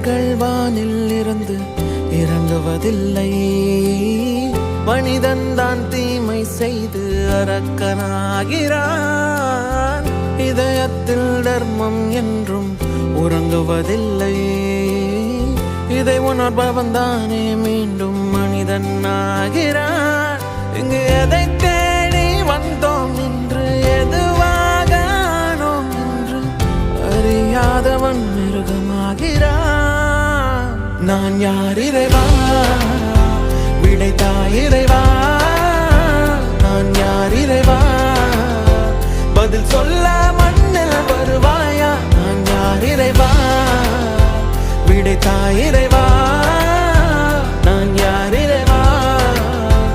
கதிர்கள் வானில் இருந்து இறங்குவதில்லை. மனிதன் தான் தீமை செய்து அரக்கனாகிறான். இதயத்தில் தர்மம் என்றும் உறங்குவதில்லை. இதை உணர்பவன் தானே மீண்டும் மனிதன் ஆகிறான். இங்கு எதை தேடி வந்தோம் என்று, எதுவாக ஆனோம் என்று அறியாதவன் மிருகமாகிறான். நான் யார் இறைவா, விடைத்தாய் இறைவா.